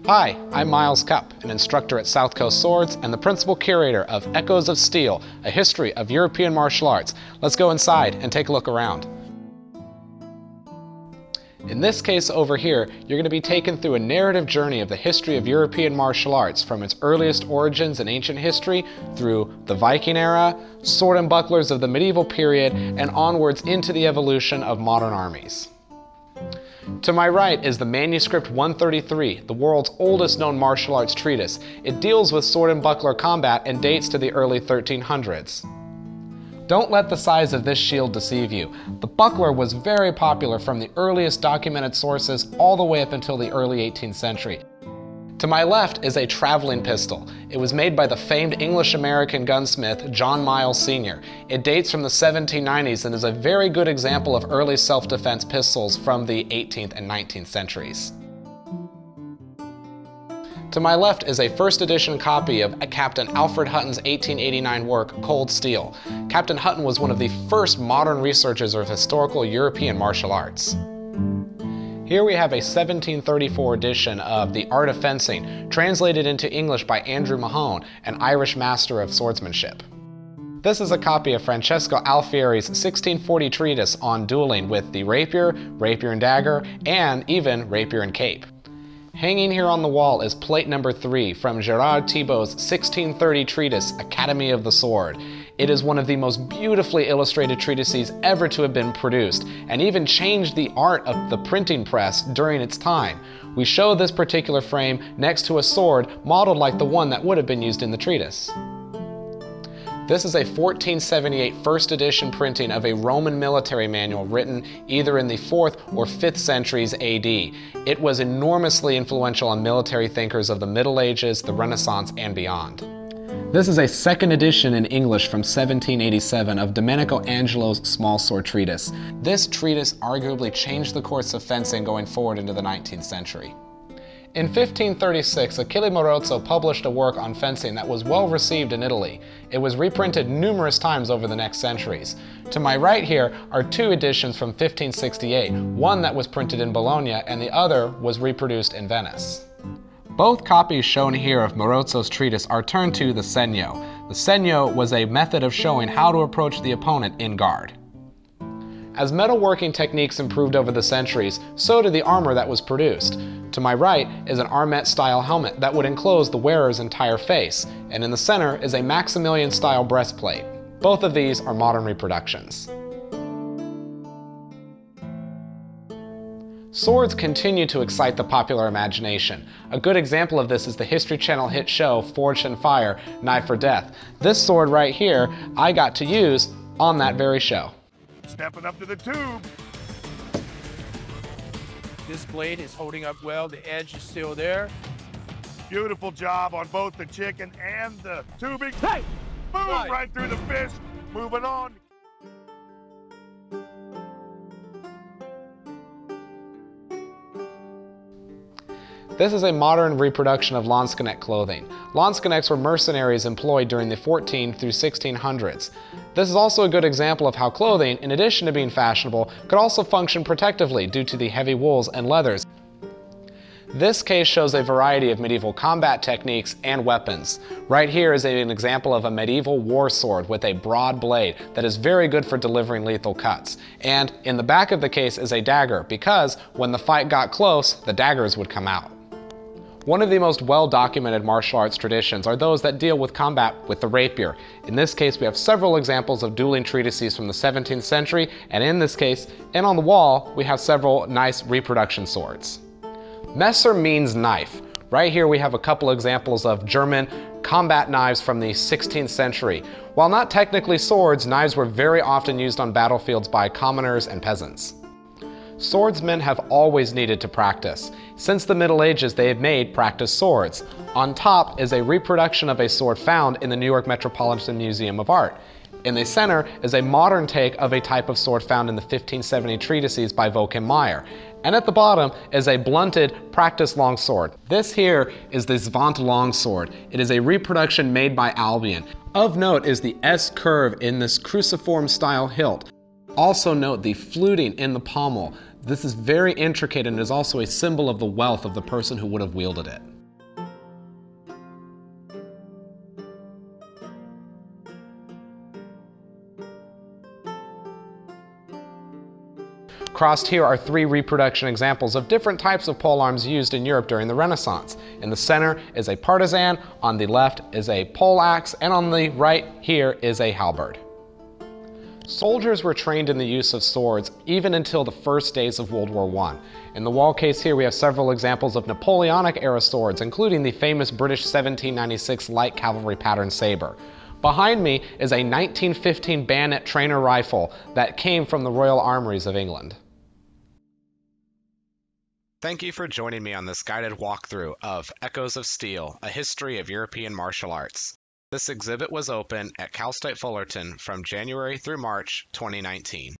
Hi, I'm Myles Cupp, an instructor at South Coast Swords and the principal curator of Echoes of Steel, a history of European martial arts. Let's go inside and take a look around. In this case over here, you're going to be taken through a narrative journey of the history of European martial arts from its earliest origins in ancient history through the Viking era, sword and bucklers of the medieval period, and onwards into the evolution of modern armies. To my right is the manuscript 133, the world's oldest known martial arts treatise. It deals with sword and buckler combat and dates to the early 1300s. Don't let the size of this shield deceive you. The buckler was very popular from the earliest documented sources all the way up until the early 18th century. To my left is a traveling pistol. It was made by the famed English-American gunsmith John Miles Sr. It dates from the 1790s and is a very good example of early self-defense pistols from the 18th and 19th centuries. To my left is a first edition copy of Captain Alfred Hutton's 1889 work, Cold Steel. Captain Hutton was one of the first modern researchers of historical European martial arts. Here we have a 1734 edition of The Art of Fencing, translated into English by Andrew Mahone, an Irish master of swordsmanship. This is a copy of Francesco Alfieri's 1640 treatise on dueling with the rapier, rapier and dagger, and even rapier and cape. Hanging here on the wall is plate number 3 from Gerard Thibault's 1630 treatise, Academy of the Sword. It is one of the most beautifully illustrated treatises ever to have been produced, and even changed the art of the printing press during its time. We show this particular frame next to a sword modeled like the one that would have been used in the treatise. This is a 1478 first edition printing of a Roman military manual written either in the 4th or 5th centuries AD. It was enormously influential on military thinkers of the Middle Ages, the Renaissance, and beyond. This is a 2nd edition in English from 1787 of Domenico Angelo's small sword treatise. This treatise arguably changed the course of fencing going forward into the 19th century. In 1536, Achille Morozzo published a work on fencing that was well received in Italy. It was reprinted numerous times over the next centuries. To my right here are 2 editions from 1568, one that was printed in Bologna and the other was reproduced in Venice. Both copies shown here of Morozzo's treatise are turned to the segno. The segno was a method of showing how to approach the opponent in guard. As metalworking techniques improved over the centuries, so did the armor that was produced. To my right is an armet-style helmet that would enclose the wearer's entire face, and in the center is a Maximilian-style breastplate. Both of these are modern reproductions. Swords continue to excite the popular imagination. A good example of this is the History Channel hit show Forged in Fire, Knife or Death. This sword right here I got to use on that very show. Stepping up to the tube. This blade is holding up well, the edge is still there. Beautiful job on both the chicken and the tubing. Hey! Boom, right through the fist. Moving on. This is a modern reproduction of lansquenet clothing. Lansquenets were mercenaries employed during the 14 through 1600s. This is also a good example of how clothing, in addition to being fashionable, could also function protectively due to the heavy wools and leathers. This case shows a variety of medieval combat techniques and weapons. Right here is an example of a medieval war sword with a broad blade that is very good for delivering lethal cuts. And in the back of the case is a dagger because when the fight got close, the daggers would come out. One of the most well-documented martial arts traditions are those that deal with combat with the rapier. In this case, we have several examples of dueling treatises from the 17th century, and in this case, and on the wall, we have several nice reproduction swords. Messer means knife. Right here we have a couple examples of German combat knives from the 16th century. While not technically swords, knives were very often used on battlefields by commoners and peasants. Swordsmen have always needed to practice. Since the Middle Ages, they have made practice swords. On top is a reproduction of a sword found in the New York Metropolitan Museum of Art. In the center is a modern take of a type of sword found in the 1570 treatises by Voken Meyer. And at the bottom is a blunted practice longsword. This here is the Svant longsword. It is a reproduction made by Albion. Of note is the S curve in this cruciform style hilt. Also note the fluting in the pommel. This is very intricate and is also a symbol of the wealth of the person who would have wielded it. Crossed here are 3 reproduction examples of different types of polearms used in Europe during the Renaissance. In the center is a partisan, on the left is a poleaxe, and on the right here is a halberd. Soldiers were trained in the use of swords even until the first days of World War I. In the wall case here we have several examples of Napoleonic-era swords, including the famous British 1796 light cavalry pattern saber. Behind me is a 1915 bayonet trainer rifle that came from the Royal Armouries of England. Thank you for joining me on this guided walkthrough of Echoes of Steel, a history of European martial arts. This exhibit was open at Cal State Fullerton from January through March 2019.